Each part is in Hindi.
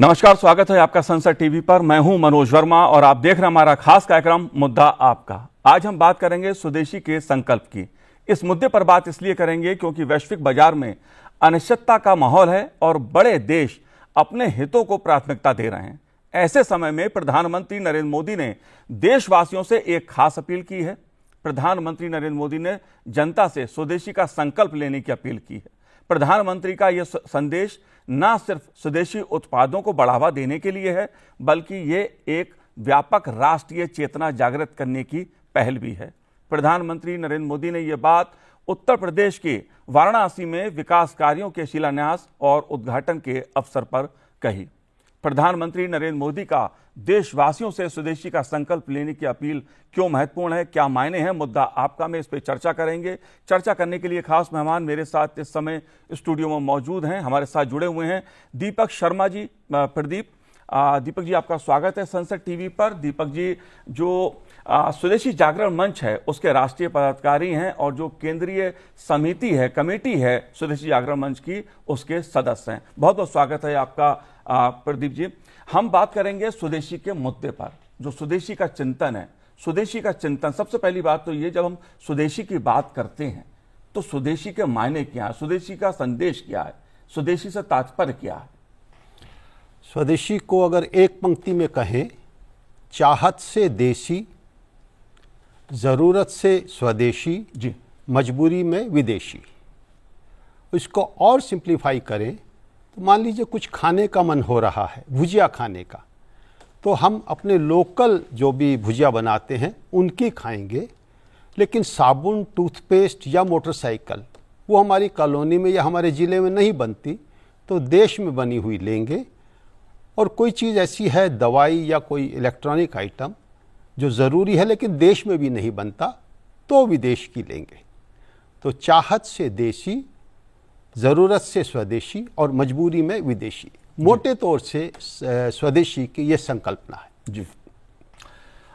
नमस्कार, स्वागत है आपका संसद टीवी पर। मैं हूं मनोज वर्मा और आप देख रहे हैं हमारा खास कार्यक्रम मुद्दा आपका। आज हम बात करेंगे स्वदेशी के संकल्प की। इस मुद्दे पर बात इसलिए करेंगे क्योंकि वैश्विक बाजार में अनिश्चितता का माहौल है और बड़े देश अपने हितों को प्राथमिकता दे रहे हैं। ऐसे समय में प्रधानमंत्री नरेंद्र मोदी ने देशवासियों से एक खास अपील की है। प्रधानमंत्री नरेंद्र मोदी ने जनता से स्वदेशी का संकल्प लेने की अपील की है। प्रधानमंत्री का यह संदेश न सिर्फ स्वदेशी उत्पादों को बढ़ावा देने के लिए है, बल्कि ये एक व्यापक राष्ट्रीय चेतना जागृत करने की पहल भी है। प्रधानमंत्री नरेंद्र मोदी ने यह बात उत्तर प्रदेश के वाराणसी में विकास कार्यों के शिलान्यास और उद्घाटन के अवसर पर कही। प्रधानमंत्री नरेंद्र मोदी का देशवासियों से स्वदेशी का संकल्प लेने की अपील क्यों महत्वपूर्ण है, क्या मायने हैं, मुद्दा आपका में इस पर चर्चा करेंगे। चर्चा करने के लिए खास मेहमान मेरे साथ इस समय स्टूडियो में मौजूद हैं। हमारे साथ जुड़े हुए हैं दीपक शर्मा जी। दीपक जी, आपका स्वागत है संसद टीवी पर। दीपक जी जो स्वदेशी जागरण मंच है उसके राष्ट्रीय पदाधिकारी हैं और जो केंद्रीय समिति है, कमेटी है स्वदेशी जागरण मंच की, उसके सदस्य हैं। बहुत बहुत स्वागत है आपका प्रदीप जी। हम बात करेंगे स्वदेशी के मुद्दे पर, जो स्वदेशी का चिंतन है। स्वदेशी का चिंतन, सबसे पहली बात तो ये, जब हम स्वदेशी की बात करते हैं तो स्वदेशी के मायने क्या है, स्वदेशी का संदेश क्या है, स्वदेशी से तात्पर्य क्या है? स्वदेशी को अगर एक पंक्ति में कहें, चाहत से देसी, ज़रूरत से स्वदेशी जी, मजबूरी में विदेशी। इसको और सिंप्लीफाई करें तो मान लीजिए कुछ खाने का मन हो रहा है, भुजिया खाने का, तो हम अपने लोकल जो भी भुजिया बनाते हैं उनकी खाएंगे, लेकिन साबुन, टूथपेस्ट या मोटरसाइकिल वो हमारी कॉलोनी में या हमारे ज़िले में नहीं बनती, तो देश में बनी हुई लेंगे। और कोई चीज़ ऐसी है, दवाई या कोई इलेक्ट्रॉनिक आइटम जो ज़रूरी है लेकिन देश में भी नहीं बनता, तो विदेश की लेंगे। तो चाहत से देसी, ज़रूरत से स्वदेशी और मजबूरी में विदेशी, मोटे तौर से स्वदेशी की ये संकल्पना है जी।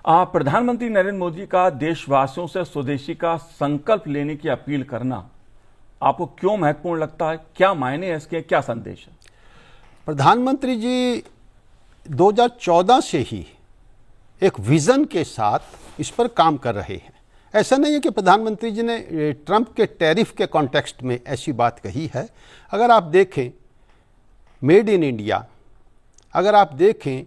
प्रधानमंत्री नरेंद्र मोदी का देशवासियों से स्वदेशी का संकल्प लेने की अपील करना आपको क्यों महत्वपूर्ण लगता है? क्या मायने है इसके, क्या संदेश है? प्रधानमंत्री जी 2014 से ही एक विज़न के साथ इस पर काम कर रहे हैं। ऐसा नहीं है कि प्रधानमंत्री जी ने ट्रंप के टैरिफ के कॉन्टेक्स्ट में ऐसी बात कही है। अगर आप देखें मेड इन इंडिया, अगर आप देखें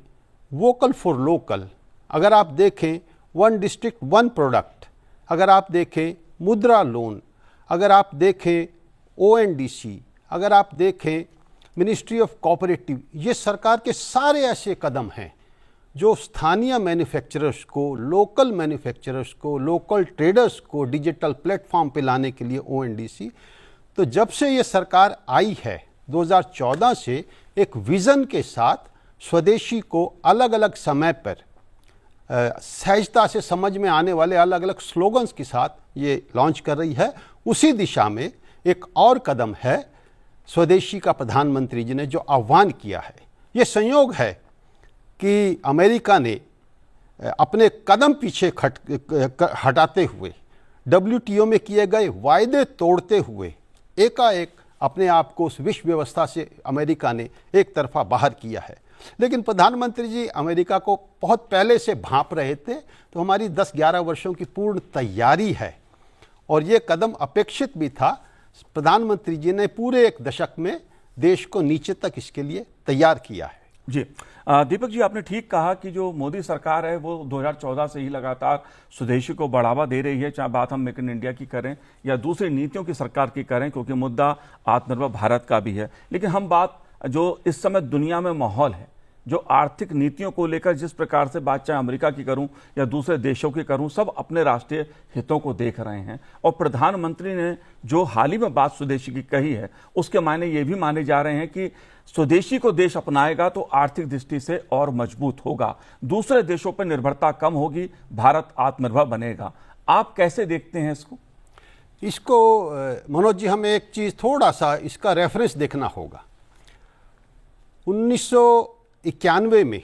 वोकल फॉर लोकल, अगर आप देखें वन डिस्ट्रिक्ट वन प्रोडक्ट, अगर आप देखें मुद्रा लोन, अगर आप देखें ONDC, अगर आप देखें मिनिस्ट्री ऑफ कोऑपरेटिव, ये सरकार के सारे ऐसे कदम हैं जो स्थानीय मैन्युफैक्चरर्स को, लोकल मैन्युफैक्चरर्स को, लोकल ट्रेडर्स को डिजिटल प्लेटफॉर्म पे लाने के लिए ONDC। तो जब से ये सरकार आई है 2014 से एक विज़न के साथ स्वदेशी को अलग अलग समय पर सहजता से समझ में आने वाले अलग अलग स्लोगन्स के साथ ये लॉन्च कर रही है। उसी दिशा में एक और कदम है स्वदेशी का प्रधानमंत्री जी ने जो आह्वान किया है। ये संयोग है कि अमेरिका ने अपने कदम पीछे हटाते हुए, WTO में किए गए वायदे तोड़ते हुए एकाएक अपने आप को उस विश्व व्यवस्था से अमेरिका ने एक तरफा बाहर किया है। लेकिन प्रधानमंत्री जी अमेरिका को बहुत पहले से भांप रहे थे, तो हमारी 10-11 वर्षों की पूर्ण तैयारी है और ये कदम अपेक्षित भी था। प्रधानमंत्री जी ने पूरे एक दशक में देश को नीचे तक इसके लिए तैयार किया है। जी, दीपक जी, आपने ठीक कहा कि जो मोदी सरकार है वो 2014 से ही लगातार स्वदेशी को बढ़ावा दे रही है, चाहे बात हम मेक इन इंडिया की करें या दूसरी नीतियों की सरकार की करें, क्योंकि मुद्दा आत्मनिर्भर भारत का भी है। लेकिन हम बात जो इस समय दुनिया में माहौल है, जो आर्थिक नीतियों को लेकर जिस प्रकार से बात चाहे अमेरिका की करूं या दूसरे देशों की करूं, सब अपने राष्ट्रीय हितों को देख रहे हैं। और प्रधानमंत्री ने जो हाल ही में बात स्वदेशी की कही है, उसके मायने ये भी माने जा रहे हैं कि स्वदेशी को देश अपनाएगा तो आर्थिक दृष्टि से और मजबूत होगा, दूसरे देशों पर निर्भरता कम होगी, भारत आत्मनिर्भर बनेगा। आप कैसे देखते हैं इसको मनोज जी, हमें एक चीज़ थोड़ा सा इसका रेफरेंस देखना होगा। 1991 में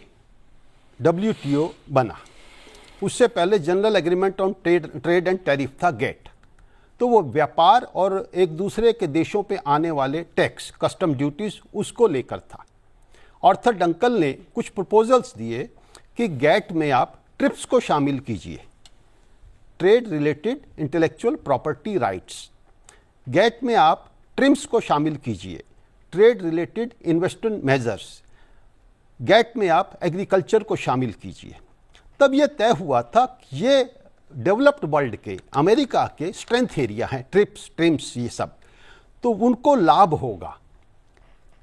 WTO बना, उससे पहले general agreement on trade and tariff था, गेट। तो वो व्यापार और एक दूसरे के देशों पे आने वाले टैक्स, कस्टम ड्यूटीज़, उसको लेकर था। आर्थर डंकन ने कुछ प्रपोजल्स दिए कि गैट में आप ट्रिप्स को शामिल कीजिए, trade related intellectual property rights. GATT में आप ट्रिम्स को शामिल कीजिए, trade related investment measures. GATT में आप एग्रीकल्चर को शामिल कीजिए। तब यह तय हुआ था कि ये डेवलप्ड वर्ल्ड के, अमेरिका के स्ट्रेंथ एरिया हैं, ट्रिप्स, ट्रिम्स, ये सब, तो उनको लाभ होगा।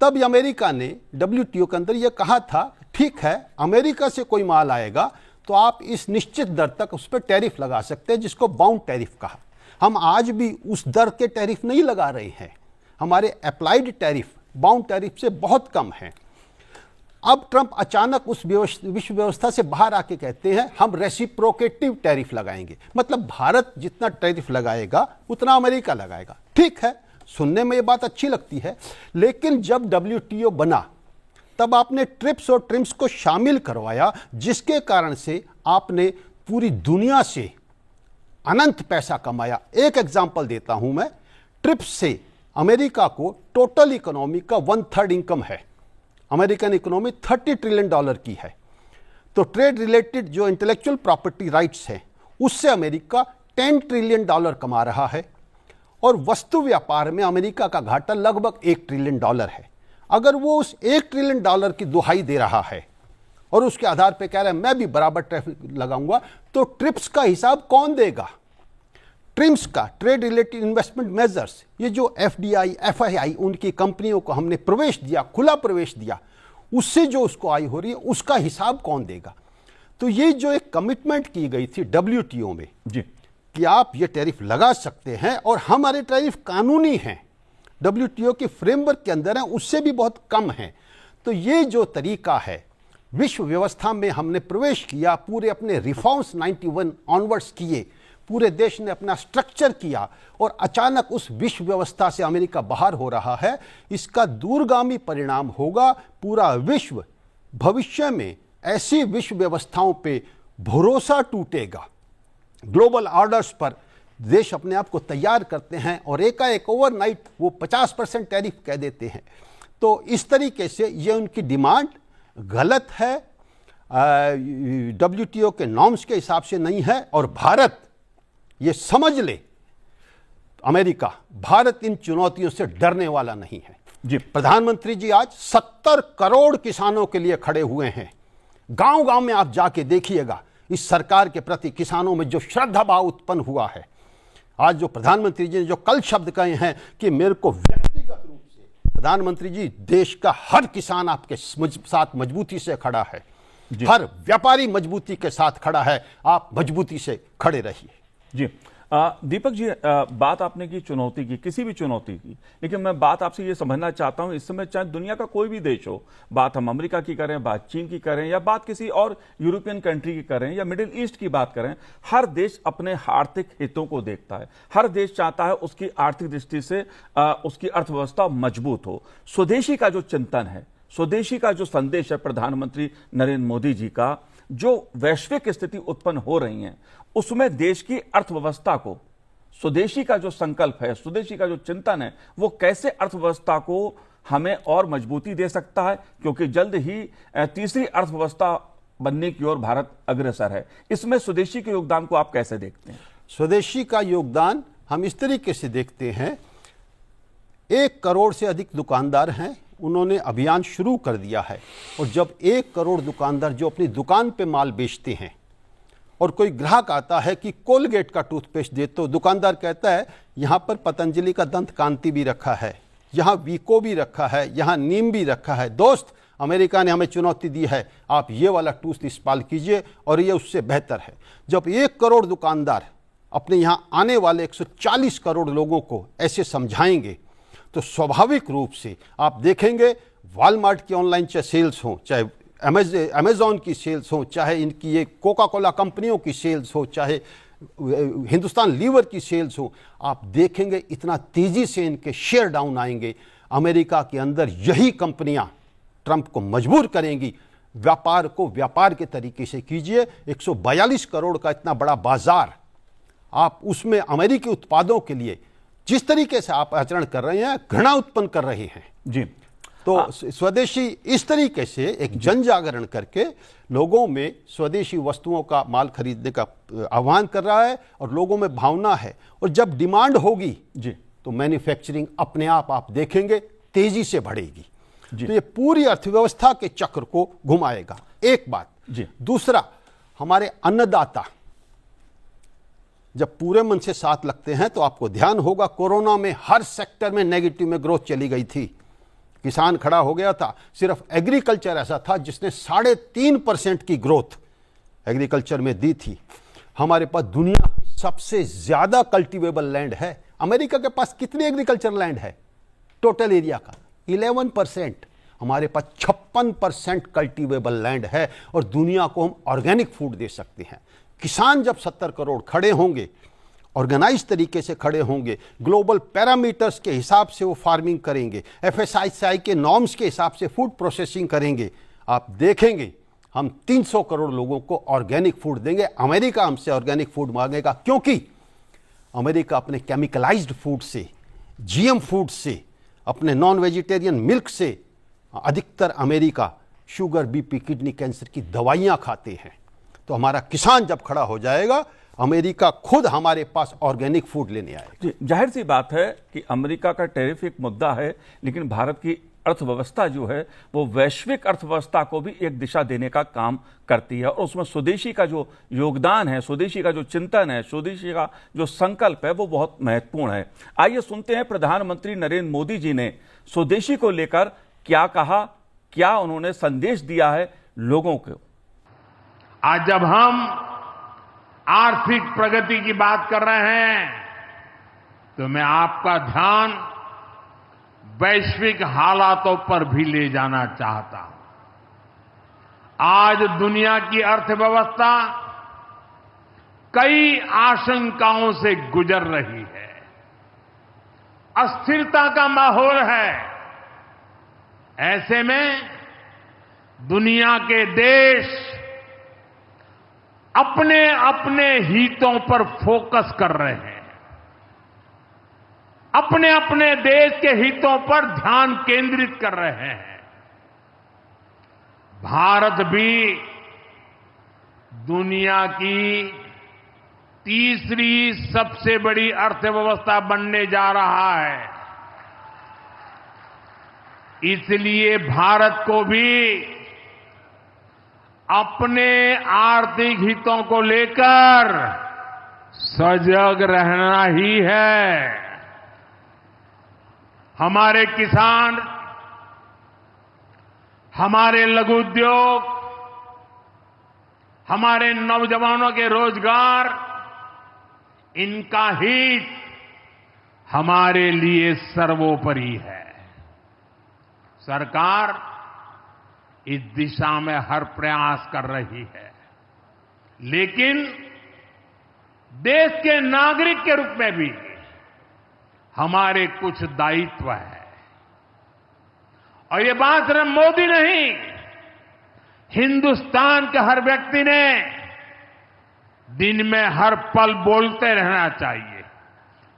तब अमेरिका ने WTO के अंदर यह कहा था, ठीक है, अमेरिका से कोई माल आएगा तो आप इस निश्चित दर तक उस पर टैरिफ लगा सकते हैं, जिसको बाउंड टैरिफ कहा। हम आज भी उस दर के टैरिफ नहीं लगा रहे हैं, हमारे अप्लाइड टैरिफ बाउंड टैरिफ से बहुत कम है। अब ट्रंप अचानक उस विश्व व्यवस्था से बाहर आके कहते हैं हम रेसिप्रोकेटिव टैरिफ लगाएंगे, मतलब भारत जितना टैरिफ लगाएगा उतना अमेरिका लगाएगा। ठीक है, सुनने में ये बात अच्छी लगती है, लेकिन जब WTO बना तब आपने ट्रिप्स और ट्रिम्स को शामिल करवाया, जिसके कारण से आपने पूरी दुनिया से अनंत पैसा कमाया। एक एग्जांपल देता हूं मैं, ट्रिप्स से अमेरिका को टोटल इकोनॉमी का 1/3 इनकम है। अमेरिकन इकोनॉमी $30 ट्रिलियन की है। तो ट्रेड रिलेटेड जो इंटेलेक्चुअल प्रॉपर्टी राइट्स है उससे अमेरिका $10 ट्रिलियन कमा रहा है, और वस्तु व्यापार में अमेरिका का घाटा लगभग $1 ट्रिलियन है। अगर वो उस $1 ट्रिलियन की दुहाई दे रहा है और उसके आधार पर कह रहा है मैं भी बराबर टैरिफ लगाऊंगा, तो ट्रिप्स का हिसाब कौन देगा? ट्रिम्स का, ट्रेड रिलेटेड इन्वेस्टमेंट मेजर्स, ये जो FDI, FII उनकी कंपनियों को हमने प्रवेश दिया, खुला प्रवेश दिया, उससे जो उसको आय हो रही है उसका हिसाब कौन देगा? तो ये जो एक कमिटमेंट की गई थी WTO में जी कि आप ये टैरिफ लगा सकते हैं, और हमारे टैरिफ कानूनी हैं, WTO के फ्रेमवर्क के अंदर हैं, उससे भी बहुत कम है। तो ये जो तरीका है, विश्व व्यवस्था में हमने प्रवेश किया, पूरे अपने रिफॉर्म्स 91 ऑनवर्ड्स किए, पूरे देश ने अपना स्ट्रक्चर किया, और अचानक उस विश्व व्यवस्था से अमेरिका बाहर हो रहा है। इसका दूरगामी परिणाम होगा, पूरा विश्व भविष्य में ऐसी विश्व व्यवस्थाओं पे भरोसा टूटेगा। ग्लोबल ऑर्डर्स पर देश अपने आप को तैयार करते हैं और एकाएक ओवरनाइट वो 50% टैरिफ कह देते हैं। तो इस तरीके से ये उनकी डिमांड गलत है, WTO के नॉर्म्स के हिसाब से नहीं है। और भारत ये समझ ले, अमेरिका, भारत इन चुनौतियों से डरने वाला नहीं है। जी प्रधानमंत्री जी आज 70 करोड़ किसानों के लिए खड़े हुए हैं। गांव गांव में आप जाके देखिएगा, इस सरकार के प्रति किसानों में जो श्रद्धा भाव उत्पन्न हुआ है। आज जो प्रधानमंत्री जी ने जो कल शब्द कहे हैं कि मेरे को व्यक्तिगत रूप से, प्रधानमंत्री जी, देश का हर किसान आपके साथ मजबूती से खड़ा है, हर व्यापारी मजबूती के साथ खड़ा है, आप मजबूती से खड़े रहिए। जी दीपक जी, बात आपने की चुनौती की, किसी भी चुनौती की, लेकिन मैं बात आपसे ये समझना चाहता हूं, इस समय चाहे दुनिया का कोई भी देश हो, बात हम अमेरिका की करें, बात चीन की करें, या बात किसी और यूरोपियन कंट्री की करें, या मिडिल ईस्ट की बात करें, हर देश अपने आर्थिक हितों को देखता है। हर देश चाहता है उसकी आर्थिक दृष्टि से उसकी अर्थव्यवस्था मजबूत हो। स्वदेशी का जो चिंतन है, स्वदेशी का जो संदेश है प्रधानमंत्री नरेंद्र मोदी जी का, जो वैश्विक स्थिति उत्पन्न हो रही है उसमें देश की अर्थव्यवस्था को, स्वदेशी का जो संकल्प है, स्वदेशी का जो चिंतन है, वो कैसे अर्थव्यवस्था को हमें और मजबूती दे सकता है? क्योंकि जल्द ही तीसरी अर्थव्यवस्था बनने की ओर भारत अग्रसर है। इसमें स्वदेशी के योगदान को आप कैसे देखते हैं? स्वदेशी का योगदान हम इस तरीके से देखते हैं, 1 करोड़ से अधिक दुकानदार हैं, उन्होंने अभियान शुरू कर दिया है। और जब 1 करोड़ दुकानदार जो अपनी दुकान पे माल बेचते हैं और कोई ग्राहक आता है कि कोलगेट का टूथपेस्ट दे, तो दुकानदार कहता है यहाँ पर पतंजलि का दंत कांति भी रखा है, यहाँ वीको भी रखा है, यहाँ नीम भी रखा है। दोस्त, अमेरिका ने हमें चुनौती दी है, आप ये वाला टूथ इस्तेमाल कीजिए और ये उससे बेहतर है। जब 1 करोड़ दुकानदार अपने यहाँ आने वाले 140 करोड़ लोगों को ऐसे समझाएंगे, तो स्वाभाविक रूप से आप देखेंगे वॉलमार्ट की ऑनलाइन चाहे सेल्स हो, चाहे अमेज़ॉन की सेल्स हो, चाहे इनकी ये कोका कोला कंपनियों की सेल्स हो, चाहे हिंदुस्तान लीवर की सेल्स हो, आप देखेंगे इतना तेज़ी से इनके शेयर डाउन आएंगे। अमेरिका के अंदर यही कंपनियां ट्रंप को मजबूर करेंगी, व्यापार को व्यापार के तरीके से कीजिए। 142 करोड़ का इतना बड़ा बाजार, आप उसमें अमेरिकी उत्पादों के लिए जिस तरीके से आप आचरण कर रहे हैं, घृणा उत्पन्न कर रहे हैं। जी तो स्वदेशी इस तरीके से एक जन जागरण करके लोगों में स्वदेशी वस्तुओं का माल खरीदने का आह्वान कर रहा है और लोगों में भावना है। और जब डिमांड होगी जी तो मैन्युफैक्चरिंग अपने आप देखेंगे तेजी से बढ़ेगी। जी। तो ये पूरी अर्थव्यवस्था के चक्र को घुमाएगा, एक बात। जी। दूसरा, हमारे अन्नदाता जब पूरे मन से साथ लगते हैं तो आपको ध्यान होगा कोरोना में हर सेक्टर में नेगेटिव में ग्रोथ चली गई थी। किसान खड़ा हो गया था। सिर्फ एग्रीकल्चर ऐसा था जिसने 3.5% की ग्रोथ एग्रीकल्चर में दी थी। हमारे पास दुनिया की सबसे ज्यादा कल्टीवेबल लैंड है। अमेरिका के पास कितनी एग्रीकल्चर लैंड है टोटल एरिया का? 11%। हमारे पास 56% कल्टीवेबल लैंड है और दुनिया को हम ऑर्गेनिक फूड दे सकते हैं। किसान जब 70 करोड़ खड़े होंगे, ऑर्गेनाइज तरीके से खड़े होंगे, ग्लोबल पैरामीटर्स के हिसाब से वो फार्मिंग करेंगे, एफएसएसआई के नॉर्म्स के हिसाब से फूड प्रोसेसिंग करेंगे, आप देखेंगे हम 300 करोड़ लोगों को ऑर्गेनिक फूड देंगे। अमेरिका हमसे ऑर्गेनिक फूड मांगेगा क्योंकि अमेरिका अपने केमिकलाइज्ड फूड से, जीएम फूड से, अपने नॉन वेजिटेरियन मिल्क से, अधिकतर America sugar, BP, kidney cancer की दवाइयां खाते हैं। तो हमारा किसान जब खड़ा हो जाएगा, अमेरिका खुद हमारे पास ऑर्गेनिक फूड लेने आएगा। जी, जाहिर सी बात है कि अमेरिका का टैरिफ एक मुद्दा है, लेकिन भारत की अर्थव्यवस्था जो है वो वैश्विक अर्थव्यवस्था को भी एक दिशा देने का काम करती है और उसमें स्वदेशी का जो योगदान है, स्वदेशी का जो चिंतन है, स्वदेशी का जो संकल्प है वो बहुत महत्वपूर्ण है। आइए सुनते हैं प्रधानमंत्री नरेंद्र मोदी जी ने स्वदेशी को लेकर क्या कहा, क्या उन्होंने संदेश दिया है लोगों को। आज जब हम आर्थिक प्रगति की बात कर रहे हैं तो मैं आपका ध्यान वैश्विक हालातों पर भी ले जाना चाहता हूं। आज दुनिया की अर्थव्यवस्था कई आशंकाओं से गुजर रही है। अस्थिरता का माहौल है। ऐसे में दुनिया के देश अपने अपने हितों पर फोकस कर रहे हैं, अपने अपने देश के हितों पर ध्यान केंद्रित कर रहे हैं। भारत भी दुनिया की तीसरी सबसे बड़ी अर्थव्यवस्था बनने जा रहा है। इसलिए भारत को भी अपने आर्थिक हितों को लेकर सजग रहना ही है। हमारे किसान, हमारे लघु उद्योग, हमारे नौजवानों के रोजगार, इनका हित हमारे लिए सर्वोपरि है। सरकार इस दिशा में हर प्रयास कर रही है, लेकिन देश के नागरिक के रूप में भी हमारे कुछ दायित्व है। और ये बात सिर्फ मोदी नहीं, हिंदुस्तान के हर व्यक्ति ने दिन में हर पल बोलते रहना चाहिए,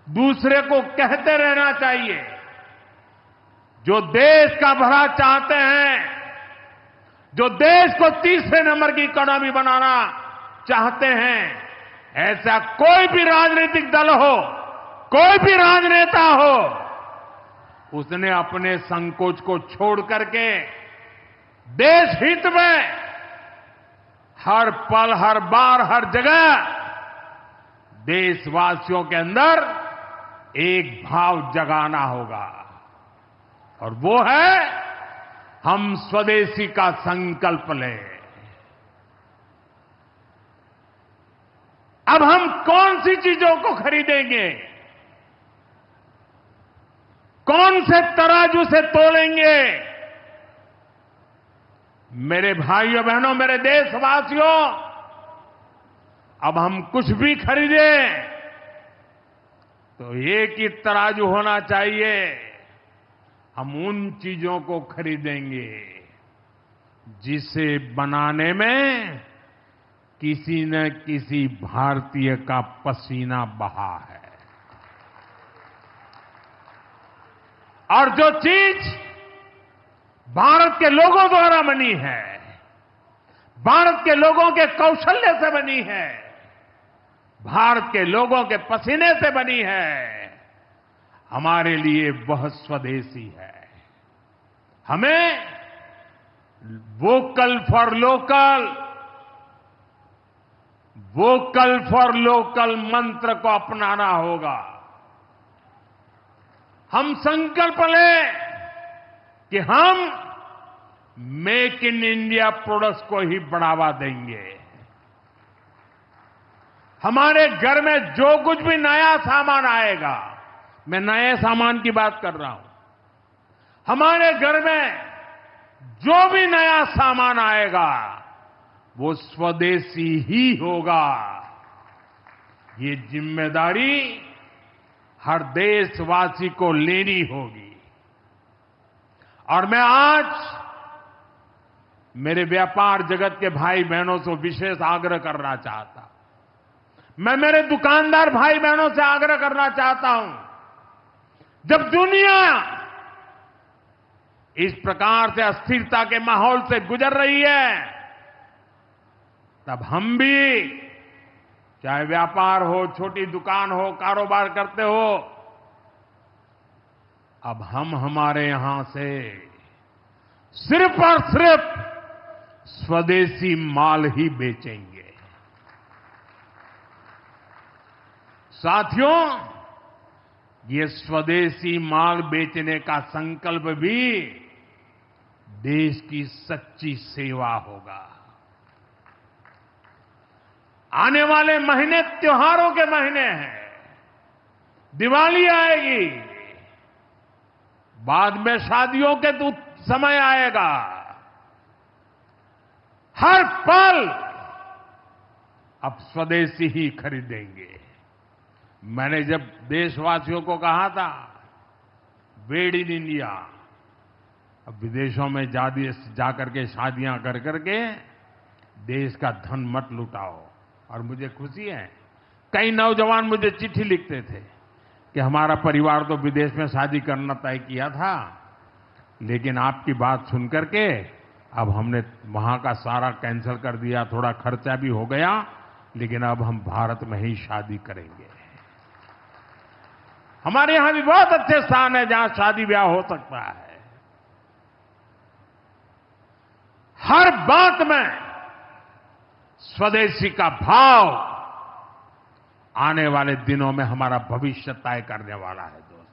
दूसरे को कहते रहना चाहिए। जो देश का भला चाहते हैं, जो देश को तीसरे नंबर की इकोनॉमी बनाना चाहते हैं, ऐसा कोई भी राजनीतिक दल हो, कोई भी राजनेता हो, उसने अपने संकोच को छोड़ करके देश हित में हर पल, हर बार, हर जगह देशवासियों के अंदर एक भाव जगाना होगा, और वो है हम स्वदेशी का संकल्प लें। अब हम कौन सी चीजों को खरीदेंगे, कौन से तराजू से तोलेंगे? मेरे भाइयों बहनों, मेरे देशवासियों, अब हम कुछ भी खरीदें तो एक ही तराजू होना चाहिए। हम उन चीजों को खरीदेंगे जिसे बनाने में किसी न किसी भारतीय का पसीना बहा है, और जो चीज भारत के लोगों द्वारा बनी है, भारत के लोगों के कौशल्य से बनी है, भारत के लोगों के पसीने से बनी है, हमारे लिए वह स्वदेशी है। हमें vocal for local, vocal for local मंत्र को अपनाना होगा। हम संकल्प लें कि हम मेक इन इंडिया प्रोडक्ट्स को ही बढ़ावा देंगे। हमारे घर में जो कुछ भी नया सामान आएगा, मैं नए सामान की बात कर रहा हूं, हमारे घर में जो भी नया सामान आएगा वो स्वदेशी ही होगा। ये जिम्मेदारी हर देशवासी को लेनी होगी। और मैं आज मेरे व्यापार जगत के भाई बहनों से विशेष आग्रह करना चाहता हूं। मैं मेरे दुकानदार भाई बहनों से आग्रह करना चाहता हूं, जब दुनिया इस प्रकार से अस्थिरता के माहौल से गुजर रही है, तब हम भी, चाहे व्यापार हो, छोटी दुकान हो, कारोबार करते हो, अब हम हमारे यहां से सिर्फ और सिर्फ स्वदेशी माल ही बेचेंगे। साथियों, ये स्वदेशी माल बेचने का संकल्प भी देश की सच्ची सेवा होगा। आने वाले महीने त्योहारों के महीने हैं, दिवाली आएगी, बाद में शादियों के समय आएगा। हर पल अब स्वदेशी ही खरीदेंगे। मैंने जब देशवासियों को कहा था मेड इन इंडिया, अब विदेशों में जाकर के शादियां कर करके देश का धन मत लुटाओ। और मुझे खुशी है, कई नौजवान मुझे चिट्ठी लिखते थे कि हमारा परिवार तो विदेश में शादी करना तय किया था, लेकिन आपकी बात सुन करके अब हमने वहां का सारा कैंसिल कर दिया। थोड़ा खर्चा भी हो गया, लेकिन अब हम भारत में ही शादी करेंगे। हमारे यहां भी बहुत अच्छे स्थान है जहां शादी ब्याह हो सकता है। हर बात में स्वदेशी का भाव आने वाले दिनों में हमारा भविष्य तय करने वाला है दोस्तों।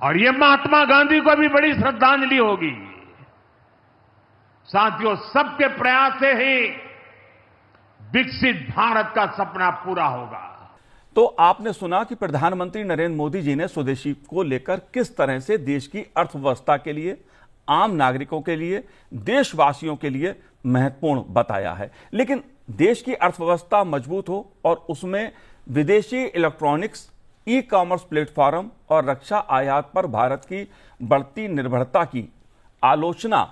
और ये महात्मा गांधी को भी बड़ी श्रद्धांजलि होगी। साथियों, सबके प्रयास से ही विकसित भारत का सपना पूरा होगा। तो आपने सुना कि प्रधानमंत्री नरेंद्र मोदी जी ने स्वदेशी को लेकर किस तरह से देश की अर्थव्यवस्था के लिए, आम नागरिकों के लिए, देशवासियों के लिए महत्वपूर्ण बताया है। लेकिन देश की अर्थव्यवस्था मजबूत हो और उसमें विदेशी इलेक्ट्रॉनिक्स, ई कॉमर्स प्लेटफॉर्म और रक्षा आयात पर भारत की बढ़ती निर्भरता की आलोचना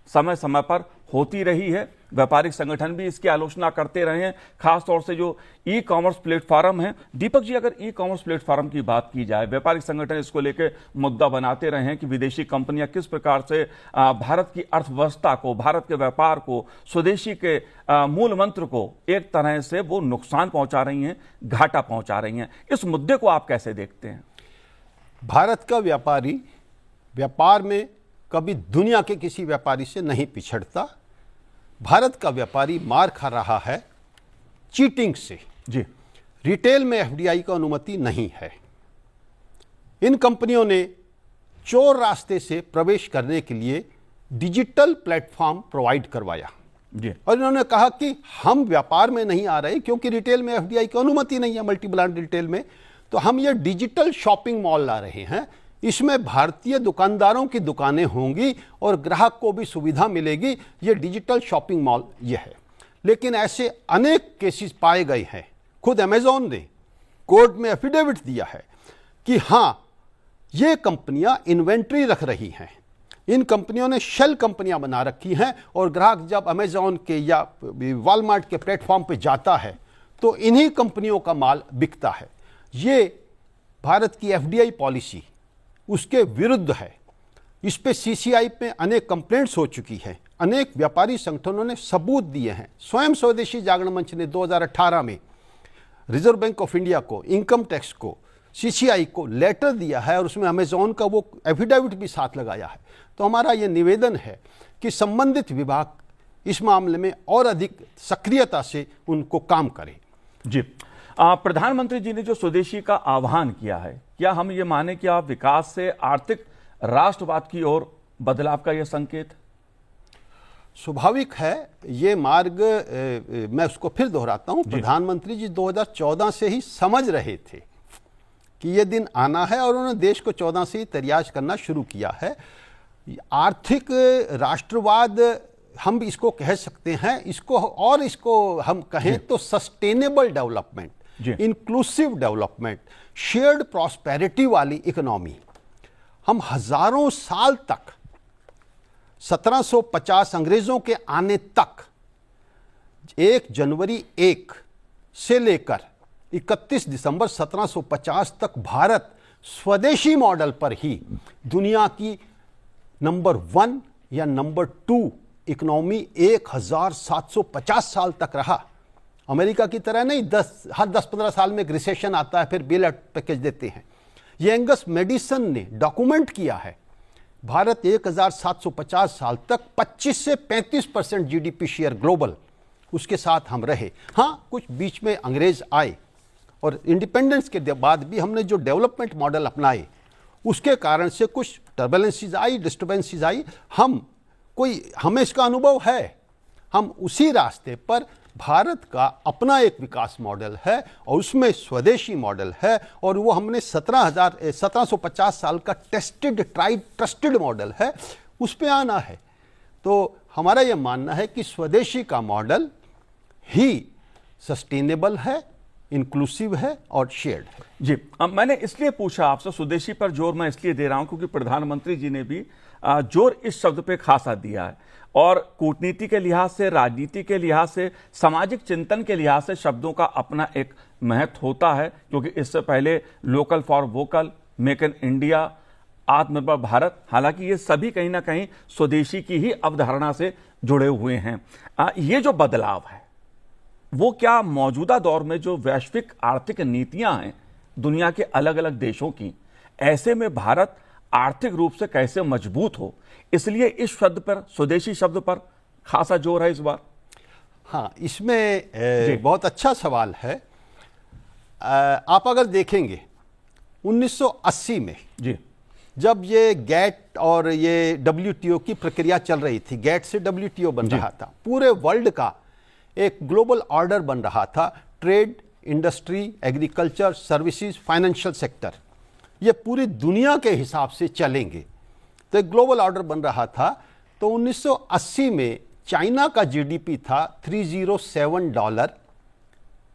समय समय पर होती रही है। व्यापारिक संगठन भी इसकी आलोचना करते रहे हैं, खासतौर से जो ई कॉमर्स प्लेटफॉर्म है। दीपक जी, अगर ई कॉमर्स प्लेटफॉर्म की बात की जाए, व्यापारिक संगठन इसको लेकर मुद्दा बनाते रहे हैं कि विदेशी कंपनियां किस प्रकार से भारत की अर्थव्यवस्था को, भारत के व्यापार को, स्वदेशी के मूल मंत्र को एक तरह से वो नुकसान पहुंचा रही हैं, घाटा पहुंचा रही हैं। इस मुद्दे को आप कैसे देखते हैं? भारत का व्यापारी व्यापार में कभी दुनिया के किसी व्यापारी से नहीं पिछड़ता। भारत का व्यापारी मार खा रहा है चीटिंग से। जी, रिटेल में एफडीआई को अनुमति नहीं है। इन कंपनियों ने चोर रास्ते से प्रवेश करने के लिए डिजिटल प्लेटफॉर्म प्रोवाइड करवाया जी, और इन्होंने कहा कि हम व्यापार में नहीं आ रहे क्योंकि रिटेल में एफडीआई की अनुमति नहीं है, मल्टी ब्रांड रिटेल में, तो हम ये डिजिटल शॉपिंग मॉल ला रहे हैं। इसमें भारतीय दुकानदारों की दुकानें होंगी और ग्राहक को भी सुविधा मिलेगी। ये डिजिटल शॉपिंग मॉल ये है। लेकिन ऐसे अनेक केसेस पाए गए हैं। खुद अमेजॉन ने कोर्ट में एफिडेविट दिया है कि हाँ, ये कंपनियां इन्वेंट्री रख रही हैं। इन कंपनियों ने शेल कंपनियां बना रखी हैं और ग्राहक जब अमेजॉन के या वॉलमार्ट के प्लेटफॉर्म पे जाता है तो इन्हीं कंपनियों का माल बिकता है। ये भारत की एफडीआई पॉलिसी उसके विरुद्ध है। इस पे सीसीआई पे अनेक कंप्लेंट्स हो चुकी है, अनेक व्यापारी संगठनों ने सबूत दिए हैं। स्वयं स्वदेशी जागरण मंच ने 2018 में रिजर्व बैंक ऑफ इंडिया को, इनकम टैक्स को, सीसीआई को लेटर दिया है और उसमें अमेजॉन का वो एफिडेविट भी साथ लगाया है। तो हमारा ये निवेदन है कि संबंधित विभाग इस मामले में और अधिक सक्रियता से उनको काम करें। जी, प्रधानमंत्री जी ने जो स्वदेशी का आह्वान किया है, क्या हम ये माने कि आप विकास से आर्थिक राष्ट्रवाद की ओर बदलाव का यह संकेत? स्वाभाविक है ये मार्ग, मैं उसको फिर दोहराता हूं, प्रधानमंत्री जी 2014 से ही समझ रहे थे कि ये दिन आना है और उन्होंने देश को 14 से ही तैयार करना शुरू किया है। आर्थिक राष्ट्रवाद हम इसको कह सकते हैं, इसको हम कहें तो sustainable development, inclusive development, shared prosperity वाली इकोनॉमी। हम हजारों साल तक 1750 अंग्रेजों के आने तक 1 जनवरी 1 से लेकर 31 दिसंबर 1750 तक भारत स्वदेशी मॉडल पर ही दुनिया की नंबर 1 या नंबर 2 इकोनॉमी 1750 साल तक रहा। अमेरिका की तरह नहीं, हर 10-15 साल में एक रिसेशन आता है, फिर बेल पैकेज देते हैं। ये एंगस मेडिसन ने डॉक्यूमेंट किया है। भारत 1750 साल तक 25 से 35% जीडीपी शेयर ग्लोबल, उसके साथ हम रहे। हाँ, कुछ बीच में अंग्रेज आए और इंडिपेंडेंस के बाद भी हमने जो डेवलपमेंट मॉडल अपनाए उसके कारण से कुछ टर्बुलेंसीज आई, डिस्टर्बेंसीज आई। हमें इसका अनुभव है। हम उसी रास्ते पर, भारत का अपना एक विकास मॉडल है और उसमें स्वदेशी मॉडल है और वो हमने 1750 साल का टेस्टेड, ट्राइड, ट्रस्टेड मॉडल है, उस पे आना है। तो हमारा ये मानना है कि स्वदेशी का मॉडल ही सस्टेनेबल है, इंक्लूसिव है और शेयर्ड है। जी, अब मैंने इसलिए पूछा आपसे, स्वदेशी पर जोर मैं इसलिए दे रहा हूं क्योंकि प्रधानमंत्री जी ने भी जोर इस शब्द पे खासा दिया है और कूटनीति के लिहाज से, राजनीति के लिहाज से, सामाजिक चिंतन के लिहाज से शब्दों का अपना एक महत्व होता है, क्योंकि इससे पहले local for vocal, make in India, आत्मनिर्भर भारत, हालांकि ये सभी कहीं ना कहीं स्वदेशी की ही अवधारणा से जुड़े हुए हैं। ये जो बदलाव है वो क्या मौजूदा दौर में जो वैश्विक आर्थिक नीतियां हैं दुनिया के अलग अलग देशों की, ऐसे में भारत आर्थिक रूप से कैसे मजबूत हो, इसलिए इस शब्द पर, स्वदेशी शब्द पर खासा जोर है इस बार? हाँ, इसमें बहुत अच्छा सवाल है। आप अगर देखेंगे 1980 में जी, जब ये गैट और ये डब्ल्यूटीओ की प्रक्रिया चल रही थी, गैट से डब्ल्यूटीओ बन रहा था, पूरे वर्ल्ड का एक ग्लोबल ऑर्डर बन रहा था, trade, industry, agriculture, services, financial sector, ये पूरी दुनिया के हिसाब से चलेंगे। तो एक ग्लोबल ऑर्डर बन रहा था। तो 1980 में चाइना का जीडीपी था $307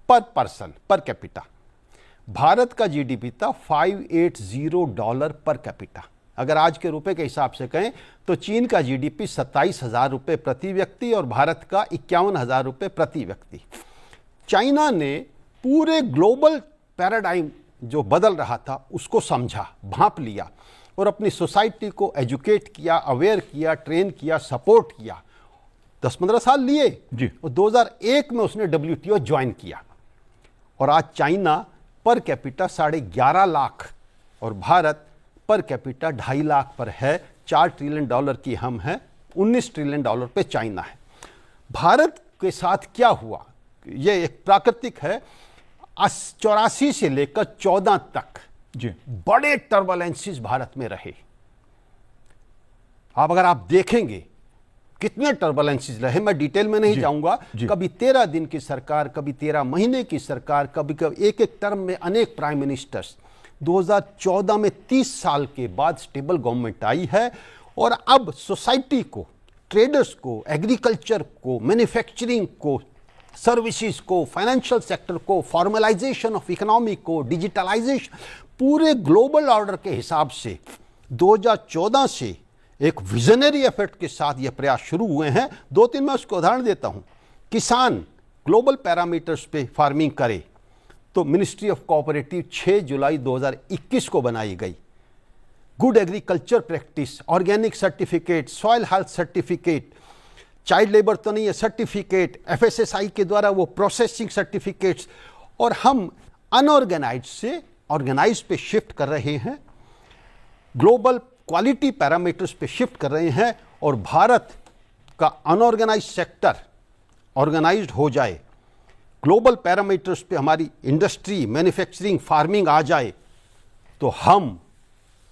पर पर्सन, पर कैपिटा। भारत का जीडीपी था $580 पर कैपिटा। अगर आज के रुपए के हिसाब से कहें तो चीन का जीडीपी 27,000 रुपये प्रति व्यक्ति और भारत का 51,000 रुपये प्रति व्यक्ति। चाइना ने पूरे ग्लोबल पैराडाइम जो बदल रहा था उसको समझा, भांप लिया और अपनी सोसाइटी को एजुकेट किया, अवेयर किया, ट्रेन किया, सपोर्ट किया। 10-15 साल लिए जी। और 2001 में उसने डब्ल्यूटीओ ज्वाइन किया और आज चाइना पर कैपिटा 11.5 लाख और भारत पर कैपिटा 2.5 लाख पर है। $4 ट्रिलियन की हम हैं, $19 ट्रिलियन पे चाइना है। भारत के साथ क्या हुआ, ये एक प्राकृतिक है। 84 से लेकर 14 तक जी, बड़े टर्बुलेंसेस भारत में रहे। अगर आप देखेंगे कितने टर्बुलेंसेस रहे, मैं डिटेल में नहीं जाऊंगा। कभी 13 दिन की सरकार, कभी 13 महीने की सरकार, कभी कभी एक टर्म में अनेक प्राइम मिनिस्टर्स। 2014 में 30 साल के बाद स्टेबल गवर्नमेंट आई है और अब सोसाइटी को, ट्रेडर्स को, एग्रीकल्चर को, मैन्युफैक्चरिंग को, सर्विसेज को, फाइनेंशियल सेक्टर को, फॉर्मलाइजेशन ऑफ इकोनॉमी को, डिजिटलाइजेशन, पूरे ग्लोबल ऑर्डर के हिसाब से 2014 से एक विजनरी एफर्ट के साथ ये प्रयास शुरू हुए हैं। 2-3 मैं उसको उदाहरण देता हूं। किसान ग्लोबल पैरामीटर्स पे फार्मिंग करे तो मिनिस्ट्री ऑफ कोऑपरेटिव 6 जुलाई 2021 को बनाई गई। Good agriculture practice, organic certificate, soil health certificate, child labour तो नहीं है सर्टिफिकेट, एफएसएसआई के द्वारा वो प्रोसेसिंग सर्टिफिकेट्स, और हम अनऑर्गेनाइज्ड से ऑर्गेनाइज पे शिफ्ट कर रहे हैं, ग्लोबल क्वालिटी पैरामीटर्स पे शिफ्ट कर रहे हैं, और भारत का अनऑर्गेनाइज्ड सेक्टर ऑर्गेनाइज्ड हो जाए, ग्लोबल पैरामीटर्स पे हमारी इंडस्ट्री, मैन्युफैक्चरिंग, फार्मिंग आ जाए, तो हम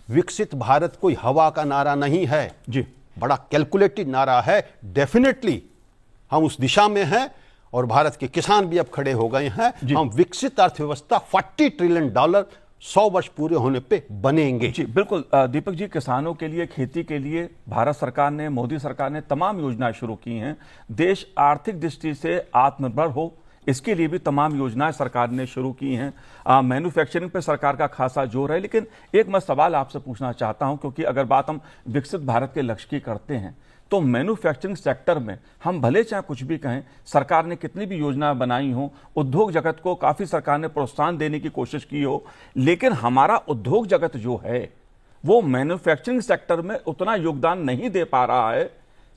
विकसित भारत कोई हवा का नारा नहीं है जी, बड़ा कैलकुलेटेड नारा है। डेफिनेटली हम उस दिशा में हैं, और भारत के किसान भी अब खड़े हो गए हैं। हम विकसित अर्थव्यवस्था $40 ट्रिलियन 100 वर्ष पूरे होने पे बनेंगे। जी बिल्कुल। दीपक जी, किसानों के लिए, खेती के लिए भारत सरकार ने, मोदी सरकार ने तमाम योजनाएं शुरू की हैं। देश आर्थिक दृष्टि से आत्मनिर्भर हो, इसके लिए भी तमाम योजनाएं सरकार ने शुरू की हैं। मैन्युफैक्चरिंग पे सरकार का खासा जोर है। लेकिन एक मैं सवाल आपसे पूछना चाहता हूं, क्योंकि अगर बात हम विकसित भारत के लक्ष्य की करते हैं, तो मैन्युफैक्चरिंग सेक्टर में हम भले चाहे कुछ भी कहें, सरकार ने कितनी भी योजना बनाई हो, उद्योग जगत को काफी सरकार ने प्रोत्साहन देने की कोशिश की हो, लेकिन हमारा उद्योग जगत जो है वो मैन्युफैक्चरिंग सेक्टर में उतना योगदान नहीं दे पा रहा है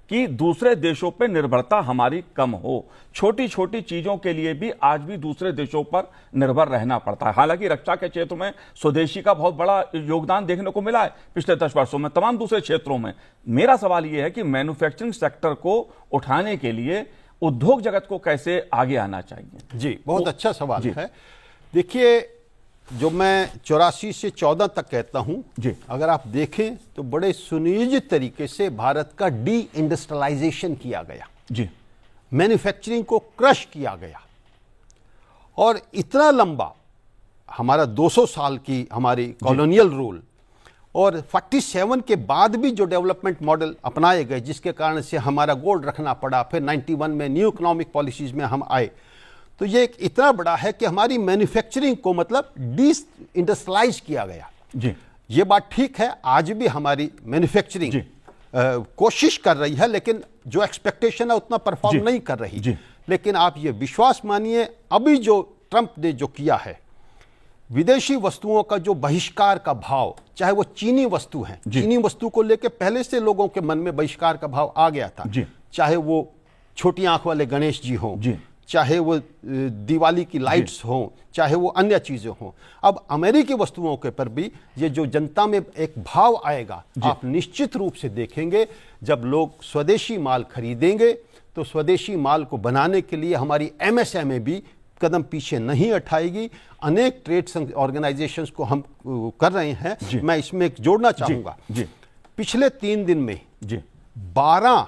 कि दूसरे देशों पर निर्भरता हमारी कम हो। छोटी छोटी चीजों के लिए भी आज भी दूसरे देशों पर निर्भर रहना पड़ता है। हालांकि रक्षा के क्षेत्र में स्वदेशी का बहुत बड़ा योगदान देखने को मिला है पिछले 10 वर्षों में, तमाम दूसरे क्षेत्रों में। मेरा सवाल यह है कि मैन्युफैक्चरिंग सेक्टर को उठाने के लिए उद्योग जगत को कैसे आगे आना चाहिए? जी, बहुत अच्छा सवाल है। देखिए, जो मैं 84 से 14 तक कहता हूं, जी, अगर आप देखें तो बड़े सुनियोजित तरीके से भारत का डी इंडस्ट्रियलाइजेशन किया गया, जी, मैन्युफैक्चरिंग को क्रश किया गया, और इतना लंबा हमारा 200 साल की हमारी कॉलोनियल रूल, और 47 के बाद भी जो डेवलपमेंट मॉडल अपनाए गए, जिसके कारण से हमारा गोल्ड रखना पड़ा, फिर 91 में न्यू इकोनॉमिक पॉलिसीज में हम आए, तो ये एक इतना बड़ा है कि हमारी मैन्युफैक्चरिंग को मतलब डी इंडस्ट्रियलाइज किया गया। जी, ये बात ठीक है, आज भी हमारी मैन्युफैक्चरिंग कोशिश कर रही है, लेकिन जो एक्सपेक्टेशन है उतना परफॉर्म नहीं कर रही। लेकिन आप ये विश्वास मानिए, अभी जो ट्रंप ने जो किया है, विदेशी वस्तुओं का जो बहिष्कार का भाव, चाहे वो चीनी वस्तु है, चीनी वस्तु को लेकर पहले से लोगों के मन में बहिष्कार का भाव आ गया था, चाहे वो छोटी आंख वाले गणेश जी हों, चाहे वो दिवाली की लाइट्स हों, चाहे वो अन्य चीजें हों। अब अमेरिकी वस्तुओं के पर भी ये जो जनता में एक भाव आएगा, आप निश्चित रूप से देखेंगे, जब लोग स्वदेशी माल खरीदेंगे तो स्वदेशी माल को बनाने के लिए हमारी एमएसएमई भी कदम पीछे नहीं हटाएगी। अनेक ट्रेड ऑर्गेनाइजेशंस को हम कर रहे हैं। मैं इसमें एक जोड़ना चाहूंगा, पिछले 3 दिन में 12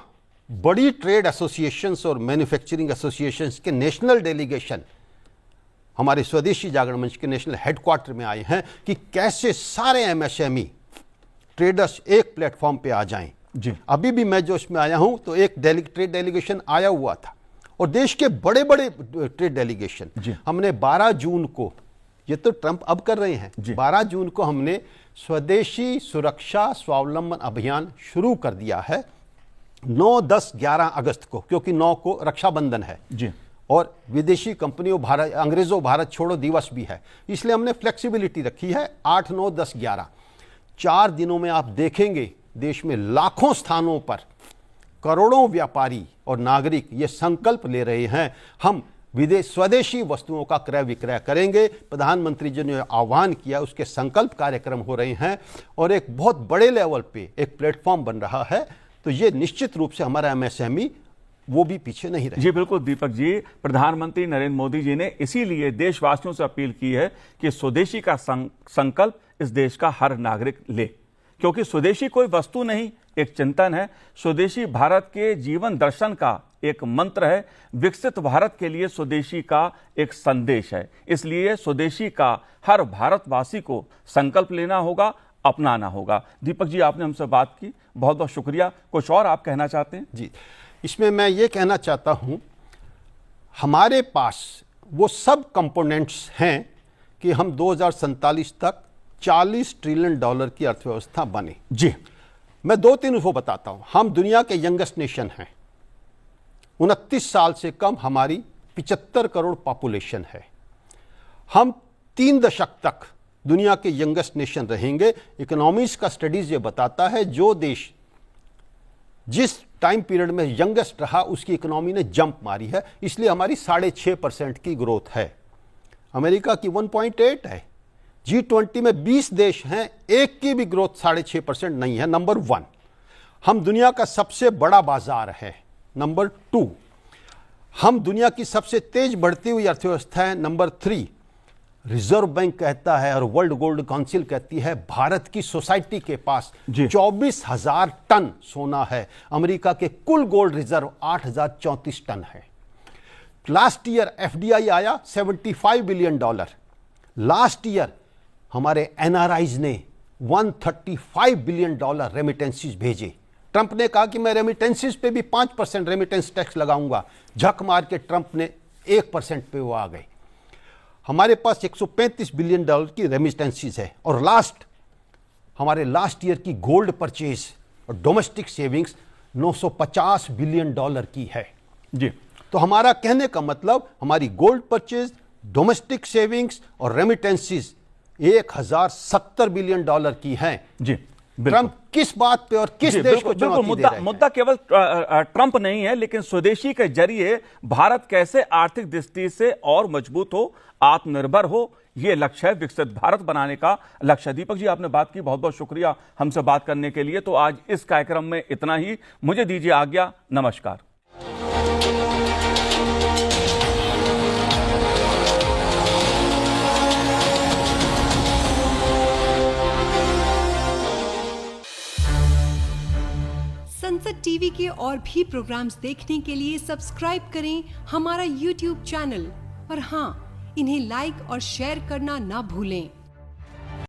बड़ी ट्रेड एसोसिएशंस और मैन्युफैक्चरिंग एसोसिएशंस के नेशनल डेलीगेशन हमारे स्वदेशी जागरण मंच के नेशनल हेडक्वार्टर में आए हैं कि कैसे सारे एमएसएमई ट्रेडर्स एक प्लेटफॉर्म पे आ जाएं। अभी भी मैं जो इसमें आया हूं तो एक ट्रेड डेलीगेशन आया हुआ था, और देश के बड़े बड़े ट्रेड डेलीगेशन हमने 12 जून को, ये तो ट्रंप अब कर रहे हैं, 12 जून को हमने स्वदेशी सुरक्षा स्वावलंबन अभियान शुरू कर दिया है। 9, 10, 11 अगस्त को, क्योंकि 9 को रक्षाबंधन है और विदेशी कंपनियों अंग्रेजों भारत छोड़ो दिवस भी है, इसलिए हमने फ्लेक्सिबिलिटी रखी है। 8, 9, 10, 11 4 दिनों में आप देखेंगे देश में लाखों स्थानों पर करोड़ों व्यापारी और नागरिक ये संकल्प ले रहे हैं, हम स्वदेशी वस्तुओं का क्रय विक्रय करेंगे। प्रधानमंत्री जी ने आह्वान किया, उसके संकल्प कार्यक्रम हो रहे हैं, और एक बहुत बड़े लेवल पे एक प्लेटफॉर्म बन रहा है। तो ये निश्चित रूप से हमारा एमएसएमई वो भी पीछे नहीं रहे। जी बिल्कुल दीपक जी, प्रधानमंत्री नरेंद्र मोदी जी ने इसीलिए देशवासियों से अपील की है कि स्वदेशी का संकल्प इस देश का हर नागरिक ले, क्योंकि स्वदेशी कोई वस्तु नहीं, एक चिंतन है। स्वदेशी भारत के जीवन दर्शन का एक मंत्र है, विकसित भारत के लिए स्वदेशी का एक संदेश है। इसलिए स्वदेशी का हर भारतवासी को संकल्प लेना होगा, अपनाना होगा। दीपक जी, आपने हमसे बात की, बहुत बहुत शुक्रिया। कुछ और आप कहना चाहते हैं? जी, इसमें मैं ये कहना चाहता हूं, हमारे पास वो सब कंपोनेंट्स हैं कि हम 2047 तक $40 ट्रिलियन की अर्थव्यवस्था बने। जी, मैं 2-3 वो बताता हूं। हम दुनिया के यंगेस्ट नेशन हैं, 29 साल से कम हमारी 75 करोड़ पॉपुलेशन है। हम 3 दशक तक दुनिया के यंगेस्ट नेशन रहेंगे। इकोनॉमिक्स का स्टडीज ये बताता है जो देश जिस टाइम पीरियड में यंगेस्ट रहा उसकी इकोनॉमी ने जंप मारी है, इसलिए हमारी 6.5% की ग्रोथ है। अमेरिका की 1.8 है। G20 में 20 देश हैं, एक की भी ग्रोथ 6.5% नहीं है। नंबर 1 हम दुनिया का सबसे बड़ा बाजार है। नंबर 2 हम दुनिया की सबसे तेज बढ़ती हुई अर्थव्यवस्था है। नंबर 3 रिजर्व बैंक कहता है और वर्ल्ड गोल्ड काउंसिल कहती है भारत की सोसाइटी के पास 24,000 टन सोना है। अमेरिका के कुल गोल्ड रिजर्व 8,034 टन है। लास्ट ईयर एफडीआई आया $75 बिलियन। लास्ट ईयर हमारे एनआरआईज ने $135 बिलियन रेमिटेंसीज भेजे। ट्रंप ने कहा कि मैं रेमिटेंसीज पे भी 5% रेमिटेंस टैक्स लगाऊंगा। झक मार के ट्रंप ने 1% पे वो आ गए। हमारे पास $135 बिलियन की रेमिटेंसीज है। और हमारे लास्ट ईयर की गोल्ड परचेज और डोमेस्टिक सेविंग्स $950 बिलियन की है जी। तो हमारा कहने का मतलब हमारी गोल्ड परचेज, डोमेस्टिक सेविंग्स और रेमिटेंसीज 1,070 बिलियन की हैं। जी ट्रंप किस बात पे और किस देश को चुनौती दे रहे हैं? मुद्दा केवल ट्रंप नहीं है, लेकिन स्वदेशी के जरिए भारत कैसे आर्थिक दृष्टि से और मजबूत हो, आत्मनिर्भर हो, यह लक्ष्य है विकसित भारत बनाने का लक्ष्य। दीपक जी आपने बात की, बहुत बहुत शुक्रिया हमसे बात करने के लिए। तो आज इस कार्यक्रम में इतना ही, मुझे दीजिए आज्ञा, नमस्कार। संसद टीवी के और भी प्रोग्राम्स देखने के लिए सब्सक्राइब करें हमारा YouTube चैनल और हाँ, इन्हें लाइक और शेयर करना ना भूलें।